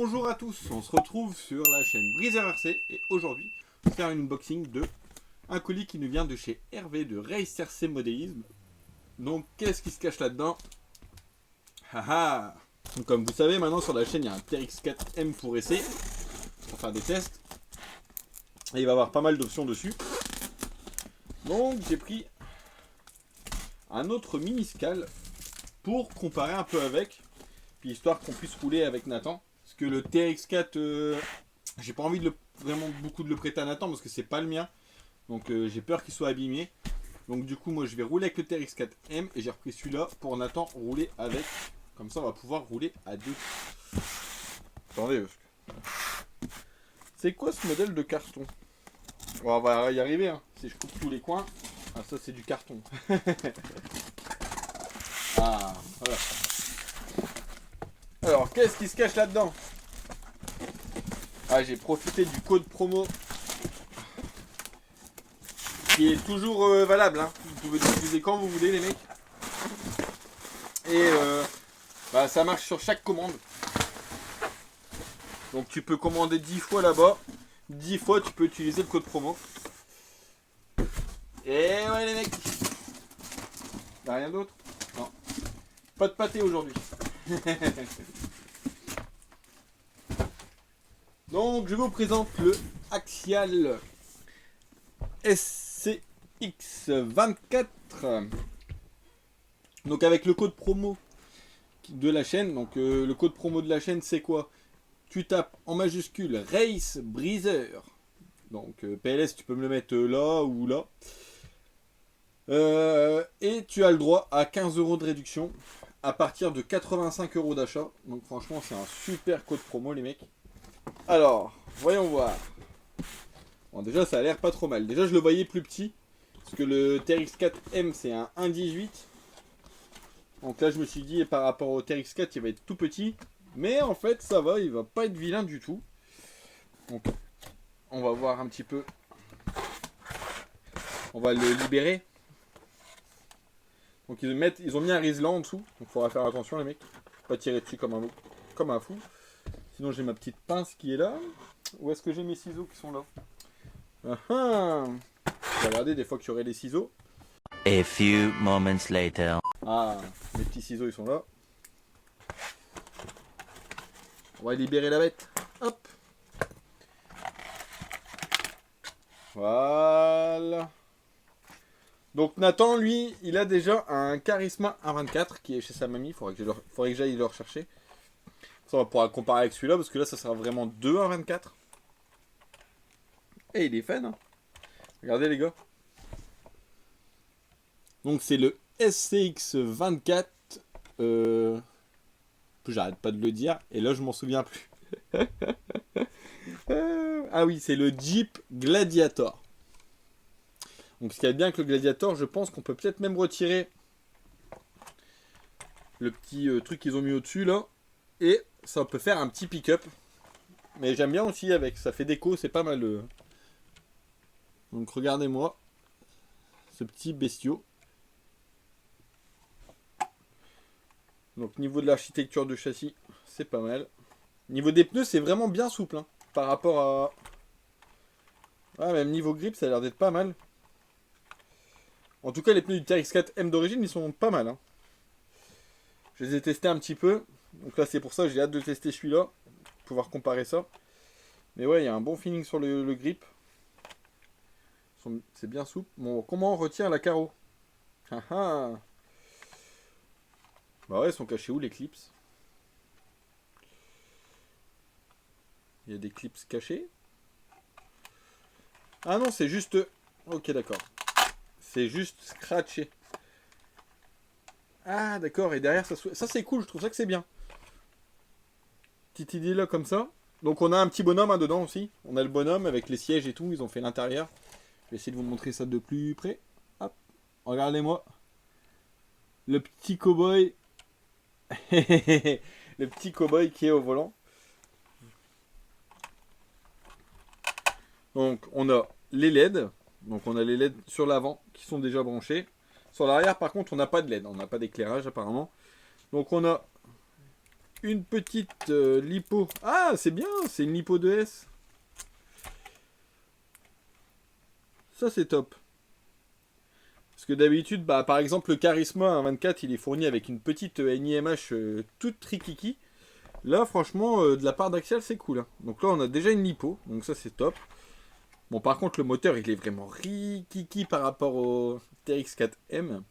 Bonjour à tous, on se retrouve sur la chaîne Briseur RC et aujourd'hui on va faire une unboxing de un colis qui nous vient de chez Hervé de Race RC Modélisme. Donc qu'est-ce qui se cache là-dedans? Donc, comme vous savez maintenant sur la chaîne il y a un TRX4M pour essai, pour faire des tests. Et il va y avoir pas mal d'options dessus. Donc j'ai pris un autre mini scale pour comparer un peu avec, puis histoire qu'on puisse rouler avec Nathan. Parce que le TRX4, j'ai pas envie de vraiment beaucoup de le prêter à Nathan parce que c'est pas le mien. Donc j'ai peur qu'il soit abîmé. Donc du coup moi je vais rouler avec le TRX4M et j'ai repris celui-là pour Nathan rouler avec. Comme ça on va pouvoir rouler à deux. Attendez, c'est quoi ce modèle de carton? Bon, on va y arriver hein. Si je coupe tous les coins. Ah ça c'est du carton. Ah voilà. Alors qu'est-ce qui se cache là-dedans? Ah, j'ai profité du code promo qui est toujours valable hein. Vous pouvez l'utiliser quand vous voulez les mecs. Et ça marche sur chaque commande. Donc tu peux commander 10 fois là-bas. 10 fois tu peux utiliser le code promo. Et ouais les mecs. Y'a rien d'autre? Non. Pas de pâté aujourd'hui. Donc je vous présente le Axial SCX24. Donc avec le code promo de la chaîne. Donc le code promo de la chaîne c'est quoi? Tu tapes en majuscule Race Briseur. Donc PLS tu peux me le mettre là ou là. Et tu as le droit à 15 € de réduction à partir de 85 € d'achat. Donc franchement c'est un super code promo les mecs. Alors, voyons voir. Bon déjà ça a l'air pas trop mal. Déjà je le voyais plus petit. Parce que le TRX4M c'est un 1.18. Donc là je me suis dit par rapport au TRX4 il va être tout petit. Mais en fait ça va, il va pas être vilain du tout. Donc on va voir un petit peu. On va le libérer. Donc ils ont mis un Riesland en dessous. Donc il faudra faire attention les mecs. Pas tirer dessus comme un fou. Sinon j'ai ma petite pince qui est là. Où est-ce que j'ai mes ciseaux qui sont là? Je vais regarder des fois qu'il y aurait les ciseaux. A few moments later. Ah, mes petits ciseaux ils sont là. On va libérer la bête. Hop. Voilà. Donc Nathan lui il a déjà un Charisma 1.24 qui est chez sa mamie. Faudrait que j'aille le rechercher. Ça on va pouvoir comparer avec celui-là parce que là ça sera vraiment 2 à 24. Et il est fun hein. Regardez les gars. Donc c'est le SCX24. J'arrête pas de le dire. Et là je m'en souviens plus. Ah oui c'est le Jeep Gladiator. Donc ce qui est bien avec le Gladiator, je pense qu'on peut peut-être même retirer le petit truc qu'ils ont mis au-dessus là. Et ça peut faire un petit pick-up. Mais j'aime bien aussi avec, ça fait déco, c'est pas mal. Donc regardez-moi ce petit bestiau. Donc niveau de l'architecture de châssis, c'est pas mal. Niveau des pneus, c'est vraiment bien souple hein, par rapport à... Ah, même niveau grip, ça a l'air d'être pas mal. En tout cas, les pneus du TRX4M d'origine, ils sont pas mal. Hein. Je les ai testés un petit peu. Donc là, c'est pour ça que j'ai hâte de tester celui-là. Pouvoir comparer ça. Mais ouais, il y a un bon feeling sur le grip. C'est bien souple. Bon, comment on retire la carreau? Bah ouais, ils sont cachés où les clips? Il y a des clips cachés. Ah non, c'est juste... Ok, d'accord. C'est juste scratché. Ah d'accord, et derrière ça c'est cool, je trouve ça que c'est bien. Petite idée là comme ça. Donc on a un petit bonhomme hein, dedans aussi. On a le bonhomme avec les sièges et tout, ils ont fait l'intérieur. Je vais essayer de vous montrer ça de plus près. Hop, regardez-moi. Le petit cow-boy. Le petit cow-boy qui est au volant. Donc on a les LED. Donc on a les LED sur l'avant qui sont déjà branchés. Sur l'arrière par contre on n'a pas de LED, on n'a pas d'éclairage apparemment. Donc on a une petite lipo. Ah, c'est bien, c'est une lipo 2S. Ça, c'est top. Parce que d'habitude, bah, par exemple, le Charisma 1.24, il est fourni avec une petite NIMH toute trikiki. Là, franchement, de la part d'Axial, c'est cool. Hein. Donc là, on a déjà une lipo, donc ça, c'est top. Bon, par contre, le moteur, il est vraiment rikiki par rapport au TX4M.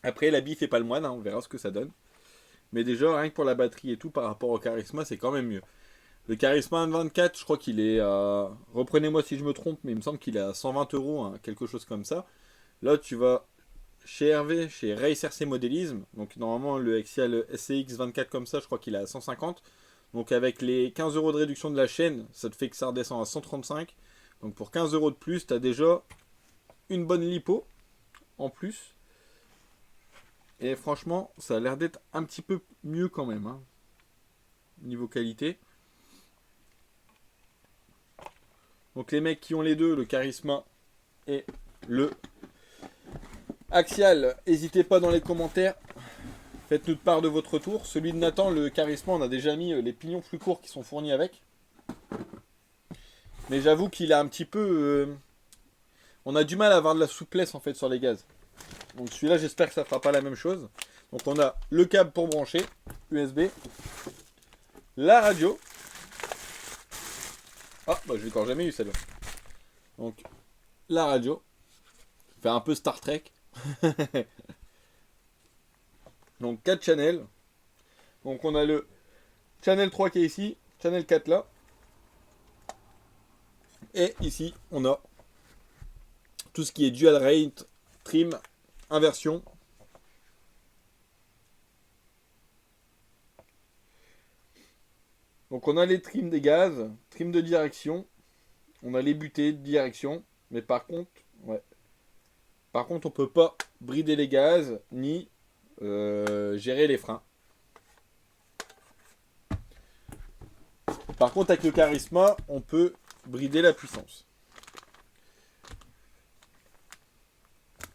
Après, l'habit fait pas le moine, hein, on verra ce que ça donne. Mais déjà, rien que pour la batterie et tout, par rapport au Charisma, c'est quand même mieux. Le Charisma 1.24, je crois qu'il est à... Reprenez-moi si je me trompe, mais il me semble qu'il est à 120 €, hein, quelque chose comme ça. Là, tu vas chez Hervé, chez Race RC Modélisme. Donc, normalement, le Axial SCX 24 comme ça, je crois qu'il est à 150. Donc, avec les 15 € de réduction de la chaîne, ça te fait que ça redescend à 135. Donc, pour 15 € de plus, tu as déjà une bonne lipo en plus. Et franchement, ça a l'air d'être un petit peu mieux quand même, hein, niveau qualité. Donc les mecs qui ont les deux, le Charisma et le Axial, n'hésitez pas dans les commentaires. Faites-nous part de votre retour. Celui de Nathan, le Charisma, on a déjà mis les pignons plus courts qui sont fournis avec. Mais j'avoue qu'il a un petit peu... on a du mal à avoir de la souplesse en fait sur les gaz. Donc celui-là, j'espère que ça fera pas la même chose. Donc on a le câble pour brancher, USB, la radio. Ah, bah je l'ai encore jamais eu celle-là. Donc la radio. Fait un peu Star Trek. Donc 4 channels. Donc on a le channel 3 qui est ici, channel 4 là. Et ici, on a tout ce qui est dual rate, trim, inversion. Donc on a les trims des gaz, trim de direction, on a les butées de direction, mais par contre, on peut pas brider les gaz ni gérer les freins. Par contre, avec le Charisma, on peut brider la puissance.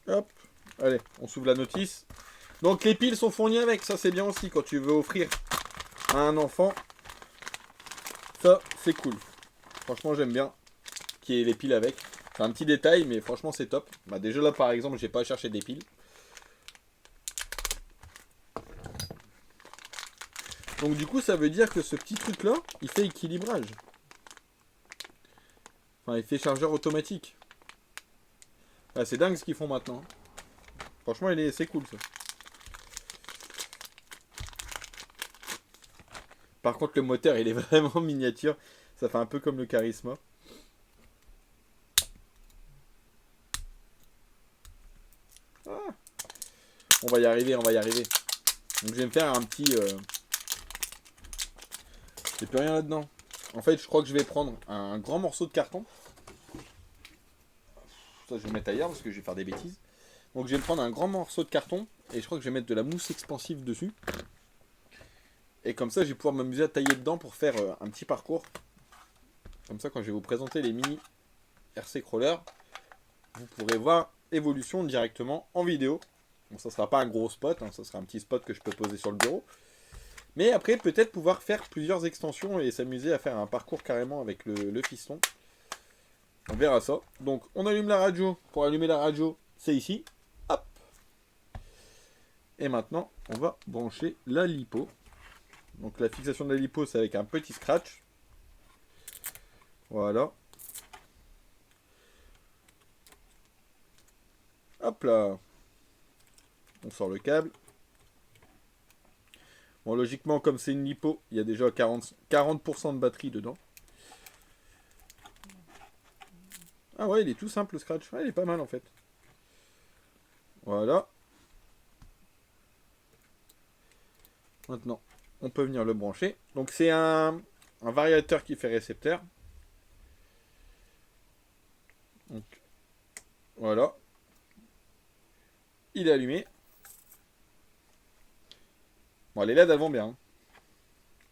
Hop, allez, on s'ouvre la notice. Donc les piles sont fournies avec, ça c'est bien aussi quand tu veux offrir à un enfant. Ça, c'est cool. Franchement, j'aime bien qu'il y ait les piles avec. C'est un petit détail, mais franchement, c'est top. Bah, déjà là, par exemple, j'ai pas cherché des piles. Donc du coup, ça veut dire que ce petit truc-là, il fait équilibrage. Enfin, il fait chargeur automatique. Ah, c'est dingue ce qu'ils font maintenant. Franchement, c'est cool ça. Par contre, le moteur, il est vraiment miniature. Ça fait un peu comme le Charisma. Ah. On va y arriver, on va y arriver. Donc je vais me faire un petit... J'ai plus rien là-dedans. En fait, je crois que je vais prendre un grand morceau de carton. Ça, je vais le mettre ailleurs parce que je vais faire des bêtises. Donc je vais prendre un grand morceau de carton. Et je crois que je vais mettre de la mousse expansive dessus. Et comme ça, je vais pouvoir m'amuser à tailler dedans pour faire un petit parcours. Comme ça, quand je vais vous présenter les mini RC Crawler, vous pourrez voir l'évolution directement en vidéo. Bon, ça ne sera pas un gros spot, hein, ça sera un petit spot que je peux poser sur le bureau. Mais après, peut-être pouvoir faire plusieurs extensions et s'amuser à faire un parcours carrément avec le piston. On verra ça. Donc, on allume la radio. Pour allumer la radio, c'est ici. Hop. Et maintenant, on va brancher la lipo. Donc la fixation de la lipo, c'est avec un petit scratch. Voilà. Hop là. On sort le câble. Bon, logiquement, comme c'est une lipo, il y a déjà 40% de batterie dedans. Ah ouais, il est tout simple le scratch. Ouais, il est pas mal en fait. Voilà. Maintenant, on peut venir le brancher. Donc c'est un variateur qui fait récepteur. Donc, voilà. Il est allumé. Bon, les LED elles vont bien.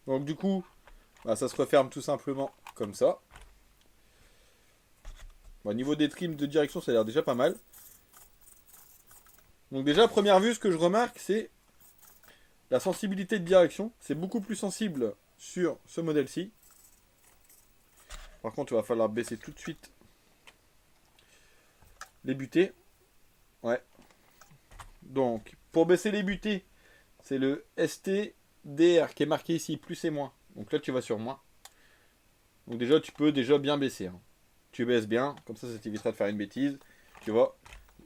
Donc du coup, bah, ça se referme tout simplement comme ça. Bon, au niveau des trims de direction, ça a l'air déjà pas mal. Donc déjà, à première vue, ce que je remarque, c'est La sensibilité de direction, c'est beaucoup plus sensible sur ce modèle-ci. Par contre, il va falloir baisser tout de suite les butées. Ouais. Donc, pour baisser les butées, c'est le STDR qui est marqué ici, plus et moins. Donc là, tu vas sur moins. Donc déjà, tu peux déjà bien baisser. Hein. Tu baisses bien, comme ça t'évitera de faire une bêtise. Tu vois,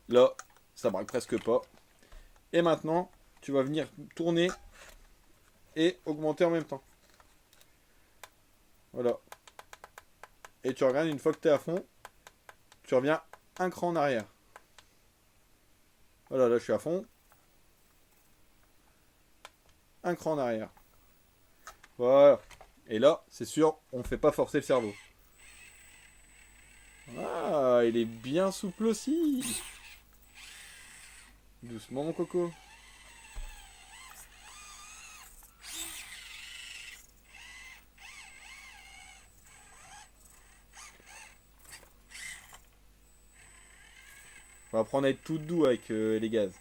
là, ça braque presque pas. Et maintenant, tu vas venir tourner et augmenter en même temps. Voilà. Et tu regardes, une fois que tu es à fond, tu reviens un cran en arrière. Voilà, là je suis à fond. Un cran en arrière. Voilà. Et là, c'est sûr, on ne fait pas forcer le cerveau. Ah, il est bien souple aussi. Doucement, mon coco. On va apprendre à être tout doux avec les gaz.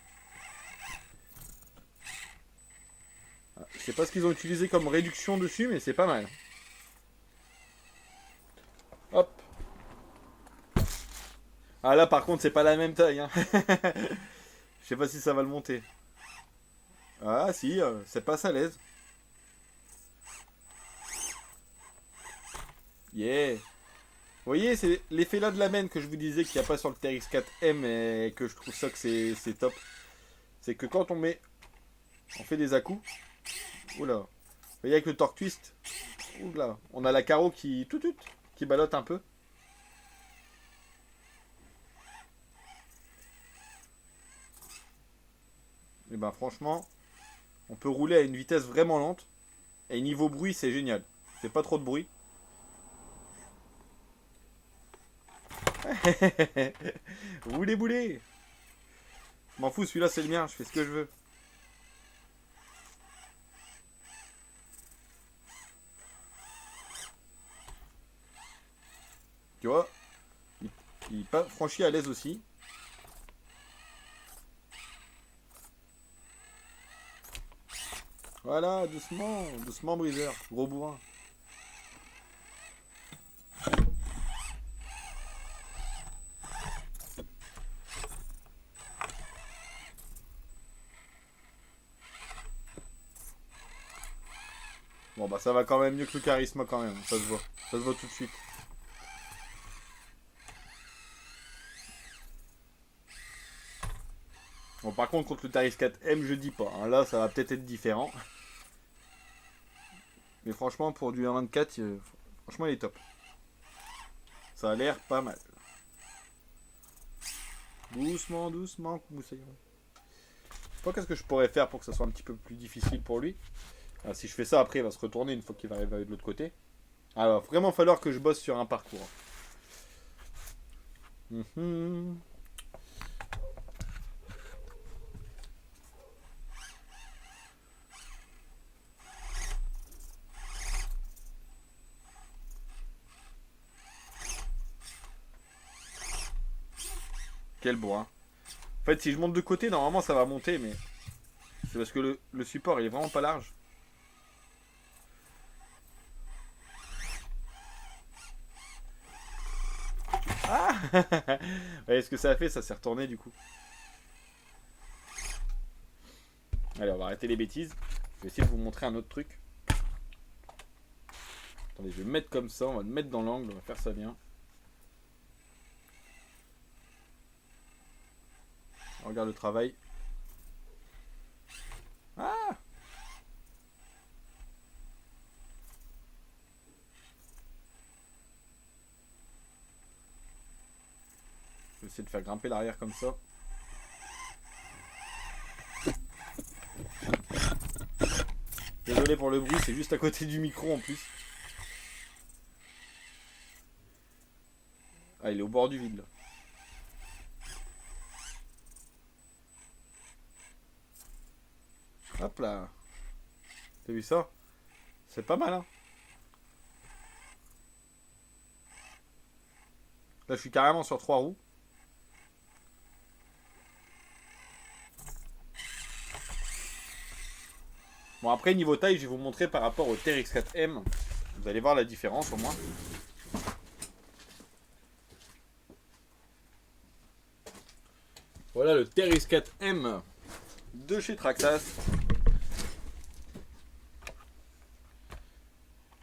Je sais pas ce qu'ils ont utilisé comme réduction dessus, mais c'est pas mal. Hop. Ah là, par contre, c'est pas la même taille. Hein. Je sais pas si ça va le monter. Ah si, c'est pas à l'aise. Yeah. Vous voyez, c'est l'effet là de la mène que je vous disais qu'il n'y a pas sur le TRX4M et que je trouve ça que c'est top. C'est que quand on fait des à-coups. Oula. Vous voyez avec le torque twist. Oula. On a la carreau qui qui ballotte un peu. Et ben franchement, on peut rouler à une vitesse vraiment lente. Et niveau bruit, c'est génial. C'est pas trop de bruit. Roulez boulet. Je m'en fous, celui-là c'est le mien, je fais ce que je veux. Tu vois, il est pas franchi à l'aise aussi. Voilà, doucement, doucement briseur, gros bourrin. Bon bah ça va quand même mieux que le charisme quand même, ça se voit. Ça se voit tout de suite. Bon par contre contre le Taris 4M je dis pas, hein. Là ça va peut-être être différent. Mais franchement pour du 1.24, franchement il est top. Ça a l'air pas mal. Doucement, doucement, moussaillon. Je sais pas qu'est-ce que je pourrais faire pour que ça soit un petit peu plus difficile pour lui. Alors, si je fais ça après il va se retourner une fois qu'il va arriver de l'autre côté. Alors vraiment falloir que je bosse sur un parcours. Quel bois. En fait, si je monte de côté, normalement ça va monter, mais c'est parce que le support il est vraiment pas large. Ah. Vous voyez ce que ça a fait? Ça s'est retourné du coup. Allez, on va arrêter les bêtises. Je vais essayer de vous montrer un autre truc. Attendez, je vais me mettre comme ça, on va le mettre dans l'angle, on va faire ça bien. On regarde le travail. Ah! Je vais essayer de faire grimper l'arrière comme ça. Désolé pour le bruit, c'est juste à côté du micro en plus. Ah, il est au bord du vide là. Hop là. T'as vu ça? C'est pas mal, hein? Là, je suis carrément sur 3 roues. Bon, après, niveau taille, je vais vous montrer par rapport au TRX4M. Vous allez voir la différence au moins. Voilà le TRX4M de chez Traxxas.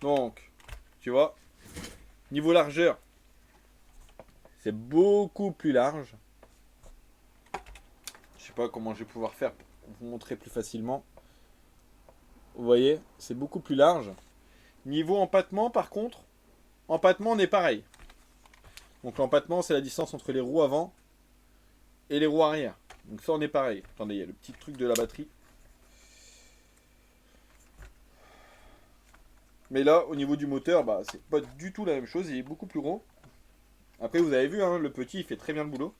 Donc, tu vois, niveau largeur, c'est beaucoup plus large. Je sais pas comment je vais pouvoir faire pour vous montrer plus facilement. Vous voyez, c'est beaucoup plus large. Niveau empattement, par contre, empattement, on est pareil. Donc l'empattement, c'est la distance entre les roues avant et les roues arrière. Donc ça, on est pareil. Attendez, il y a le petit truc de la batterie. Mais là, au niveau du moteur, bah, c'est pas du tout la même chose. Il est beaucoup plus gros. Après, vous avez vu, hein, le petit, il fait très bien le boulot.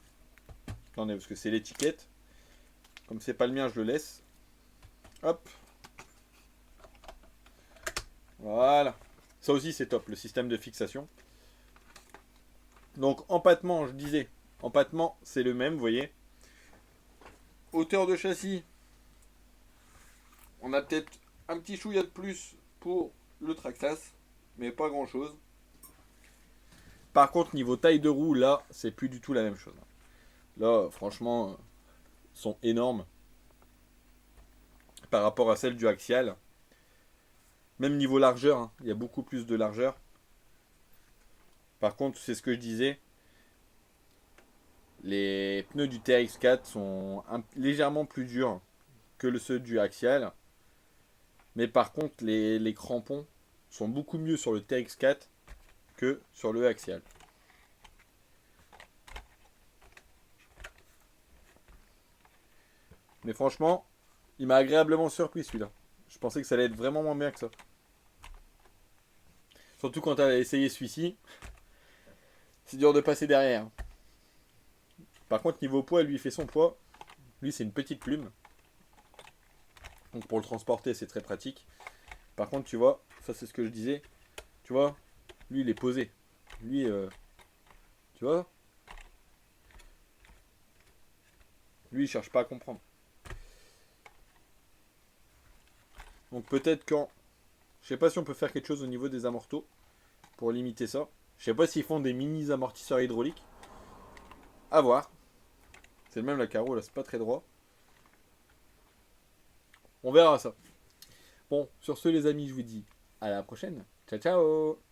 Attendez, parce que c'est l'étiquette. Comme c'est pas le mien, je le laisse. Hop. Voilà. Ça aussi, c'est top, le système de fixation. Donc, empattement, je disais. Empattement, c'est le même, vous voyez. Hauteur de châssis. On a peut-être un petit chouïa de plus pour le Traxxas, mais pas grand-chose. Par contre, niveau taille de roue, là, c'est plus du tout la même chose. Là, franchement, sont énormes par rapport à celle du Axial. Même niveau largeur, hein, il y a beaucoup plus de largeur. Par contre, c'est ce que je disais, les pneus du TRX4 sont légèrement plus durs que ceux du Axial. Mais par contre, les crampons sont beaucoup mieux sur le TRX4 que sur le Axial. Mais franchement, il m'a agréablement surpris celui-là. Je pensais que ça allait être vraiment moins bien que ça. Surtout quand tu as essayé celui-ci, c'est dur de passer derrière. Par contre, niveau poids, lui, il fait son poids. Lui, c'est une petite plume. Donc pour le transporter, c'est très pratique. Par contre, tu vois, ça c'est ce que je disais. Tu vois, lui, il est posé. Lui, tu vois, lui, il cherche pas à comprendre. Donc peut-être quand... Je sais pas si on peut faire quelque chose au niveau des amortos pour limiter ça. Je sais pas s'ils font des mini amortisseurs hydrauliques. À voir. C'est le même la carreau, là, c'est pas très droit. On verra ça. Bon, sur ce les amis, je vous dis à la prochaine. Ciao ciao.